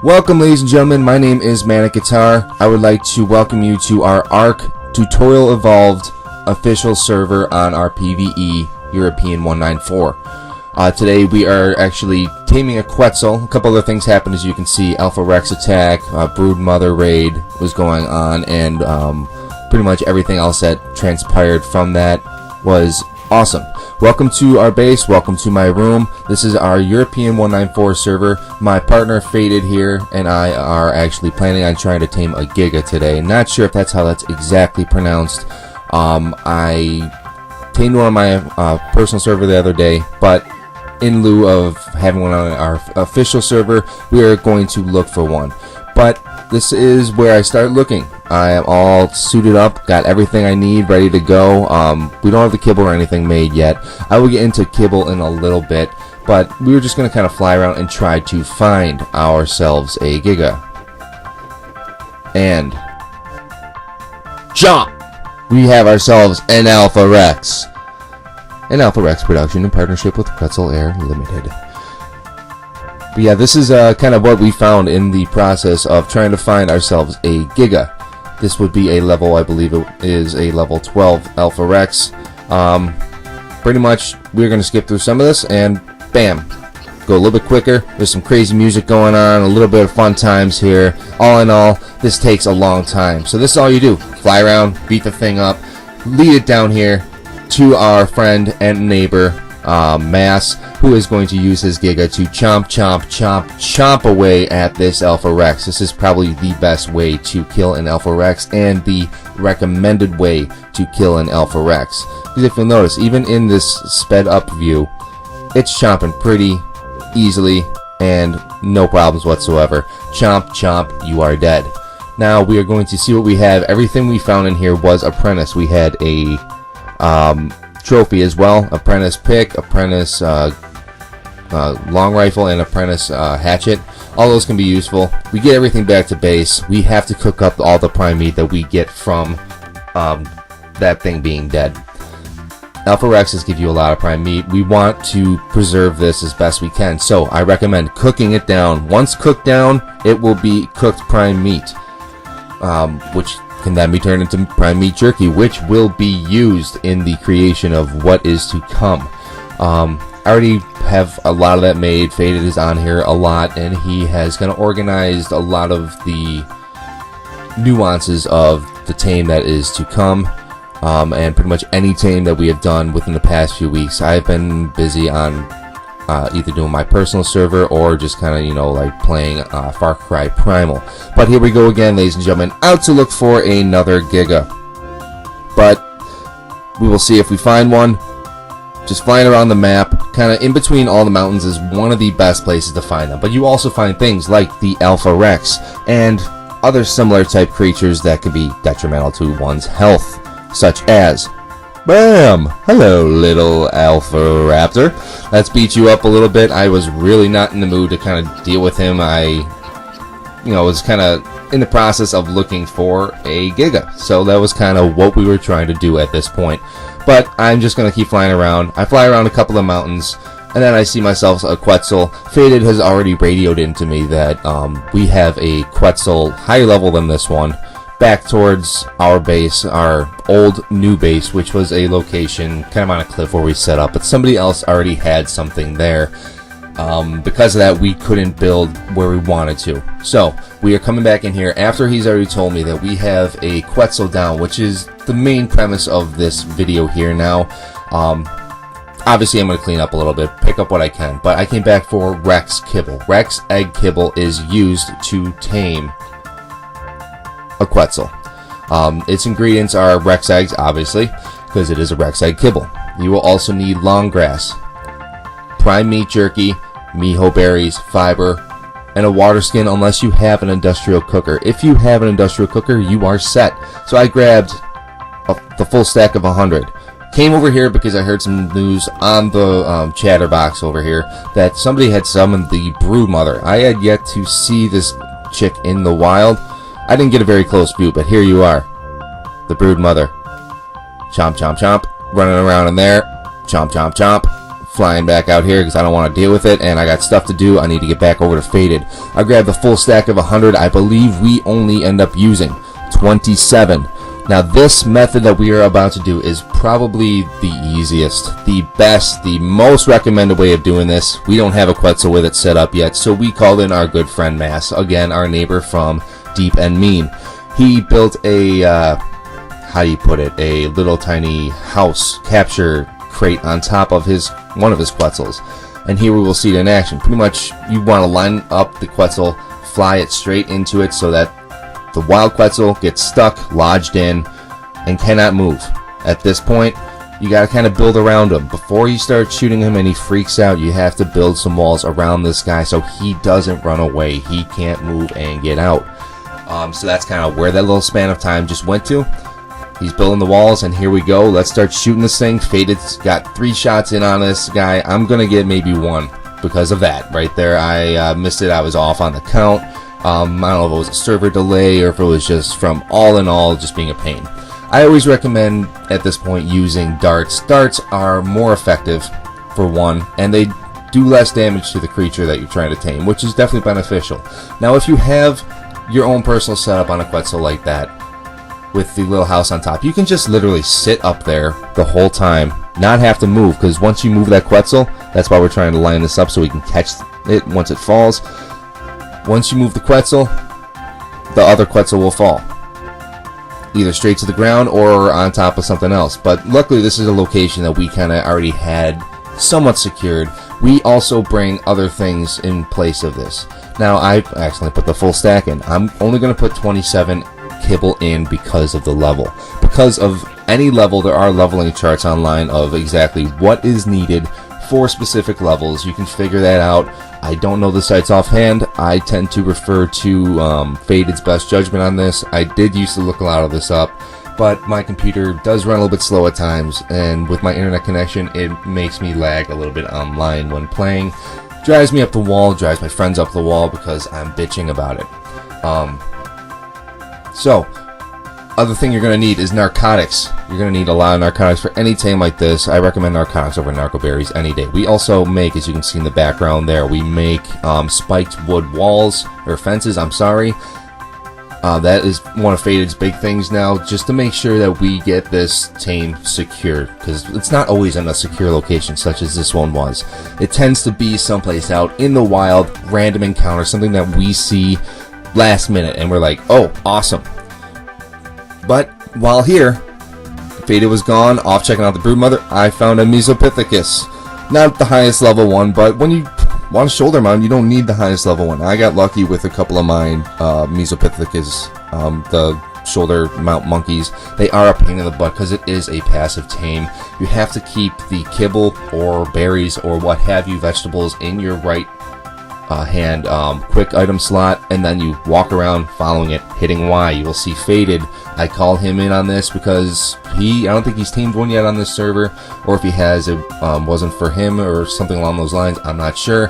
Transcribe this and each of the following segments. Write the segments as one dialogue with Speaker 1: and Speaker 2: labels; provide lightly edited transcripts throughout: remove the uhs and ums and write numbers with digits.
Speaker 1: Welcome, ladies and gentlemen, my name is Manic Guitar. I would like to welcome you to our Ark Tutorial Evolved official server on our PvE European 194. Today we are actually taming a Quetzal. A couple other things happened, as you can see. Alpha Rex attack, Brood Mother raid was going on, and pretty much everything else that transpired from that was awesome. Welcome to our base, welcome to my room. This is our European 194 server. My partner Faded here and I are actually planning on trying to tame a Giga today. Not sure if that's how that's exactly pronounced. I tamed one on my personal server the other day, but in lieu of having one on our official server, we are going to look for one. But this is where I start looking. I am all suited up, got everything I need ready to go. We don't have the kibble or anything made yet. I will get into kibble in a little bit, but we were just going to kind of fly around and try to find ourselves a Giga. And jump! We have ourselves an Alpha Rex. An Alpha Rex production in partnership with Quetzal Air Limited. But yeah, this is kind of what we found in the process of trying to find ourselves a Giga. This would be a level, I believe it is a level 12 Alpha Rex. Pretty much, we're going to skip through some of this and bam, go a little bit quicker. There's some crazy music going on, a little bit of fun times here. All in all, this takes a long time. So this is all you do. Fly around, beat the thing up, lead it down here to our friend and neighbor, Mass, who is going to use his Giga to chomp away at this Alpha Rex. This is probably the best way to kill an Alpha Rex and the recommended way to kill an Alpha Rex. Because if you'll notice, even in this sped up view, it's chomping pretty easily and no problems whatsoever. Chomp, you are dead. Now we are going to see what we have. Everything we found in here was apprentice. We had a trophy as well, apprentice pick, apprentice long rifle, and apprentice hatchet. All those can be useful. We get everything back to base. We have to cook up all the prime meat that we get from that thing being dead. Alpha Rexes give you a lot of prime meat. We want to preserve this as best we can, so I recommend cooking it down. Once cooked down, it will be cooked prime meat, which can then be turned into prime meat jerky, which will be used in the creation of what is to come. I already have a lot of that made. Faded is on here a lot, and he has kind of organized a lot of the nuances of the tame that is to come, and pretty much any tame that we have done within the past few weeks. I've been busy on either doing my personal server or just kind of, like playing Far Cry Primal. But here we go again, ladies and gentlemen, out to look for another Giga. But we will see if we find one. Just flying around the map, kind of in between all the mountains, is one of the best places to find them. But you also find things like the Alpha Rex and other similar type creatures that could be detrimental to one's health, such as bam! Hello, little Alpha Raptor. Let's beat you up a little bit. I was really not in the mood to kind of deal with him. I, was kind of in the process of looking for a Giga. So that was kind of what we were trying to do at this point. But I'm just going to keep flying around. I fly around a couple of mountains, and then I see myself a Quetzal. Faded has already radioed into me that we have a Quetzal higher level than this one, back towards our base, our old new base, which was a location kind of on a cliff where we set up, but somebody else already had something there. Because of that, we couldn't build where we wanted to. So we are coming back in here after he's already told me that we have a Quetzal down, which is the main premise of this video here now. Obviously I'm going to clean up a little bit, pick up what I can, but I came back for Rex Kibble. Rex Egg Kibble is used to tame a Quetzal. Its ingredients are Rex eggs, obviously, because it is a Rex Egg Kibble. You will also need long grass, prime meat jerky, miho berries, fiber, and a water skin unless you have an industrial cooker. If you have an industrial cooker, you are set. So I grabbed the full stack of 100. Came over here because I heard some news on the chatter box over here that somebody had summoned the Brood Mother. I had yet to see this chick in the wild. I didn't get a very close view, but here you are. The Brood Mother. Chomp, chomp, chomp. Running around in there. Chomp, chomp, chomp. flying back out here because I don't want to deal with it, and I got stuff to do. I need to get back over to Faded. I grabbed the full stack of 100. I believe we only end up using 27. Now this method that we are about to do is probably the easiest, the best, the most recommended way of doing this. We don't have a Quetzal with it set up yet, so we called in our good friend Mass, again our neighbor from Deep and Mean. He built a, how do you put it, a little tiny house capture crate on top of one of his Quetzals. And here we will see it in action. Pretty much you want to line up the Quetzal, fly it straight into it so that the wild Quetzal gets stuck, lodged in, and cannot move. At this point, you got to kind of build around him. Before you start shooting him and he freaks out, you have to build some walls around this guy so he doesn't run away. He can't move and get out. So that's kind of where that little span of time just went to. He's building the walls, and here we go. Let's start shooting this thing. Faded's got 3 shots in on this guy. I'm going to get maybe 1 because of that. Right there, I missed it. I was off on the count. I don't know if it was a server delay or if it was just from all in all just being a pain. I always recommend at this point using darts. Darts are more effective for one, and they do less damage to the creature that you're trying to tame, which is definitely beneficial. Now if you have your own personal setup on a Quetzal like that with the little house on top, you can just literally sit up there the whole time, not have to move, because once you move that Quetzal, that's why we're trying to line this up so we can catch it once it falls. Once you move the Quetzal, the other Quetzal will fall, either straight to the ground or on top of something else. But luckily this is a location that we kind of already had somewhat secured. We also bring other things in place of this. Now I accidentally put the full stack in. I'm only going to put 27 kibble in because of the level. Because of any level, there are leveling charts online of exactly what is needed for specific levels. You can figure that out. I don't know the sites offhand. I tend to refer to Faded's best judgment on this. I did used to look a lot of this up, but my computer does run a little bit slow at times, and with my internet connection it makes me lag a little bit online when playing. Drives me up the wall, drives my friends up the wall because I'm bitching about it. So other thing you're going to need is narcotics. You're going to need a lot of narcotics for any tame like this. I recommend narcotics over narco berries any day. We also make, as you can see in the background there, we make spiked wood walls, or fences, I'm sorry. That is one of Faded's big things now, just to make sure that we get this tame secure, because it's not always in a secure location such as this one was. It tends to be someplace out in the wild, random encounter, something that we see last minute and we're like, oh, awesome. But while here, Faded was gone, off checking out the broodmother, I found a Mesopithecus. Not the highest level one, but when you want a shoulder mount, you don't need the highest level one. I got lucky with a couple of mine Mesopithecus, the shoulder mount monkeys. They are a pain in the butt because it is a passive tame. You have to keep the kibble or berries or what have you, vegetables, in your right hand quick item slot, and then you walk around following it, hitting Y. You will see Faded. I call him in on this because I don't think he's tamed one yet on this server, or if he has, it wasn't for him or something along those lines. I'm not sure.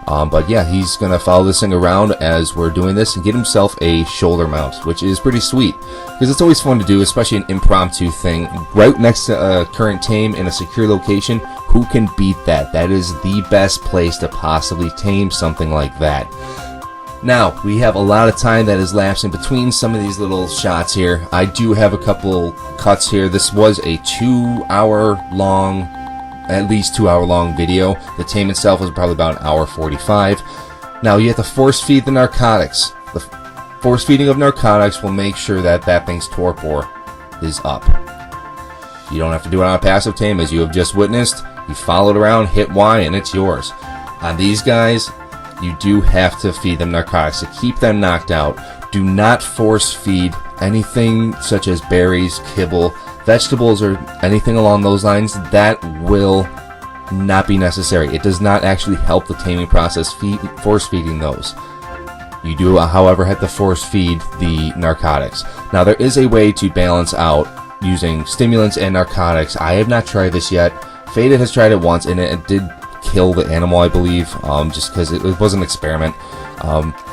Speaker 1: But yeah, he's gonna follow this thing around as we're doing this and get himself a shoulder mount, which is pretty sweet because it's always fun to do, especially an impromptu thing right next to a current tame in a secure location. Who can beat that? That is the best place to possibly tame something like that. Now, we have a lot of time that is lapsing between some of these little shots here. I do have a couple cuts here. This was a 2-hour long, at least 2-hour long video. The tame itself was probably about an hour 45. Now, you have to force feed the narcotics. The force feeding of narcotics will make sure that that thing's torpor is up. You don't have to do it on a passive tame, as you have just witnessed. You follow it around, hit Y, and it's yours. On these guys, you do have to feed them narcotics to keep them knocked out. Do not force feed anything such as berries, kibble, vegetables, or anything along those lines. That will not be necessary. It does not actually help the taming process force feeding those. You do, however, have to force feed the narcotics. Now, there is a way to balance out using stimulants and narcotics. I have not tried this yet. Faded has tried it once, and it did kill the animal, I believe, just because it was an experiment.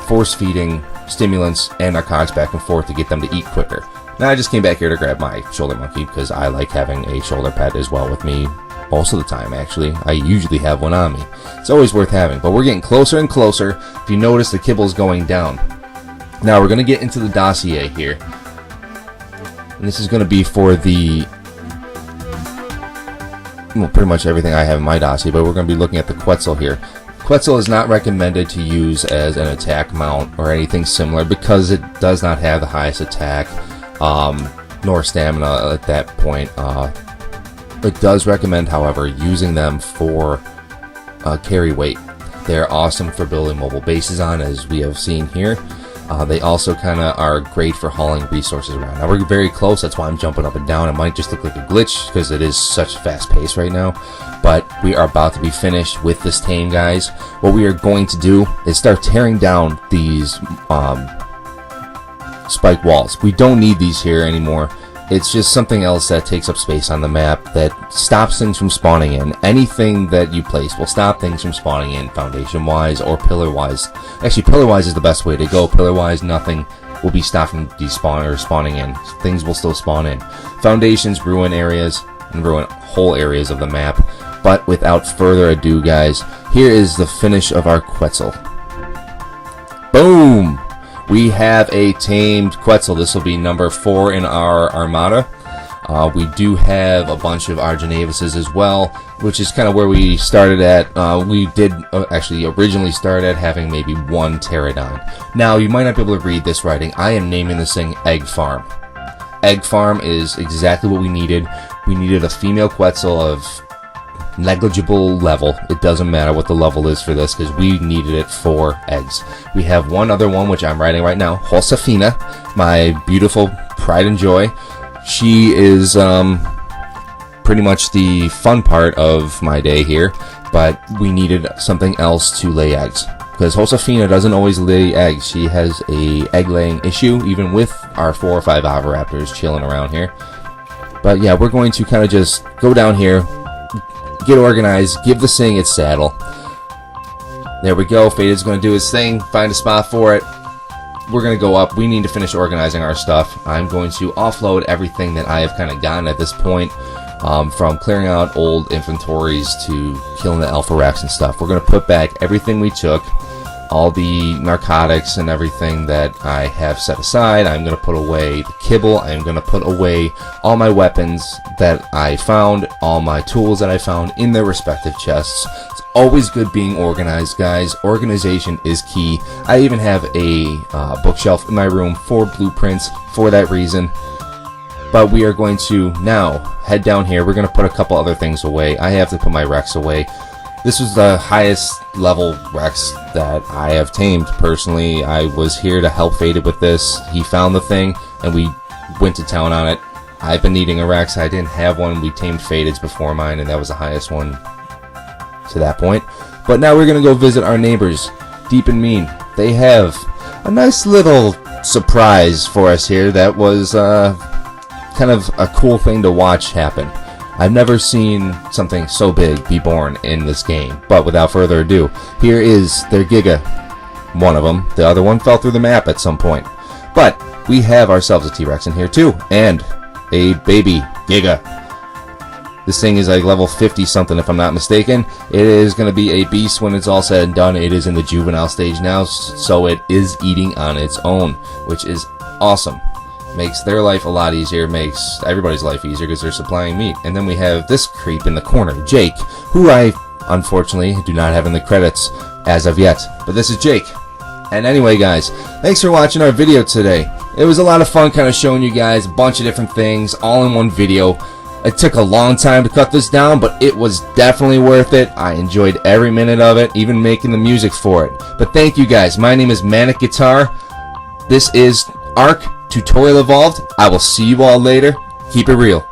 Speaker 1: Force feeding stimulants and narcotics back and forth to get them to eat quicker. Now I just came back here to grab my shoulder monkey because I like having a shoulder pet as well with me most of the time actually. I usually have one on me. It's always worth having, but we're getting closer and closer. If you notice, the kibble is going down. Now we're going to get into the dossier here. And this is going to be for the, well, pretty much everything I have in my dossier, but we're going to be looking at the Quetzal here. Quetzal is not recommended to use as an attack mount or anything similar because it does not have the highest attack nor stamina at that point. It does recommend, however, using them for carry weight. They're awesome for building mobile bases on, as we have seen here. They also kind of are great for hauling resources around. Now we're very close, that's why I'm jumping up and down. It might just look like a glitch because it is such a fast pace right now. But we are about to be finished with this tame, guys. What we are going to do is start tearing down these spike walls. We don't need these here anymore. It's just something else that takes up space on the map that stops things from spawning in. Anything that you place will stop things from spawning in, foundation-wise or pillar-wise. Actually, pillar-wise is the best way to go. Pillar-wise, nothing will be stopping despawning or spawning in. Things will still spawn in. Foundations ruin areas and ruin whole areas of the map. But without further ado, guys, here is the finish of our Quetzal. Boom! We have a tamed Quetzal. This will be number 4 in our armada. We do have a bunch of Argenavises as well, which is kind of where we started at. We did actually originally start at having maybe 1 pterodon. Now, you might not be able to read this writing. I am naming this thing Egg Farm. Egg Farm is exactly what we needed. We needed a female Quetzal of negligible level. It doesn't matter what the level is for this because we needed it for eggs. We have one other one which I'm writing right now, Josefina, my beautiful pride and joy. She is pretty much the fun part of my day here, but we needed something else to lay eggs because Josefina doesn't always lay eggs. She has a egg laying issue even with our 4 or 5 oviraptors chilling around here. But yeah, we're going to kind of just go down here, get organized, give this thing its saddle. There we go. Faded's going to do his thing, find a spot for it. We're going to go up. We need to finish organizing our stuff. I'm going to offload everything that I have kind of gotten at this point, from clearing out old inventories to killing the Alpha Rex and stuff. We're going to put back everything we took, all the narcotics and everything that I have set aside. I'm going to put away the kibble. I'm going to put away all my weapons that I found, all my tools that I found in their respective chests. It's always good being organized, guys. Organization is key. I even have a bookshelf in my room for blueprints for that reason. But we are going to now head down here. We're going to put a couple other things away. I have to put my Rex away. This was the highest level Rex that I have tamed personally. I was here to help Faded with this. He found the thing and we went to town on it. I've been needing a Rex. I didn't have one. We tamed Faded's before mine and that was the highest one to that point. But now we're going to go visit our neighbors, Deep and Mean. They have a nice little surprise for us here that was kind of a cool thing to watch happen. I've never seen something so big be born in this game. But without further ado, here is their Giga. One of them. The other one fell through the map at some point. But we have ourselves a T-Rex in here too. And a baby Giga. This thing is like level 50 something if I'm not mistaken. It is going to be a beast when it's all said and done. It is in the juvenile stage now. So it is eating on its own. Which is awesome. Makes their life a lot easier, makes everybody's life easier because they're supplying meat. And then we have this creep in the corner, Jake, who I unfortunately do not have in the credits as of yet. But this is Jake. And anyway, guys, thanks for watching our video today. It was a lot of fun kind of showing you guys a bunch of different things all in one video. It took a long time to cut this down, but it was definitely worth it. I enjoyed every minute of it, even making the music for it. But thank you guys. My name is Manic Guitar. This is Ark Tutorial Evolved. I will see you all later. Keep it real.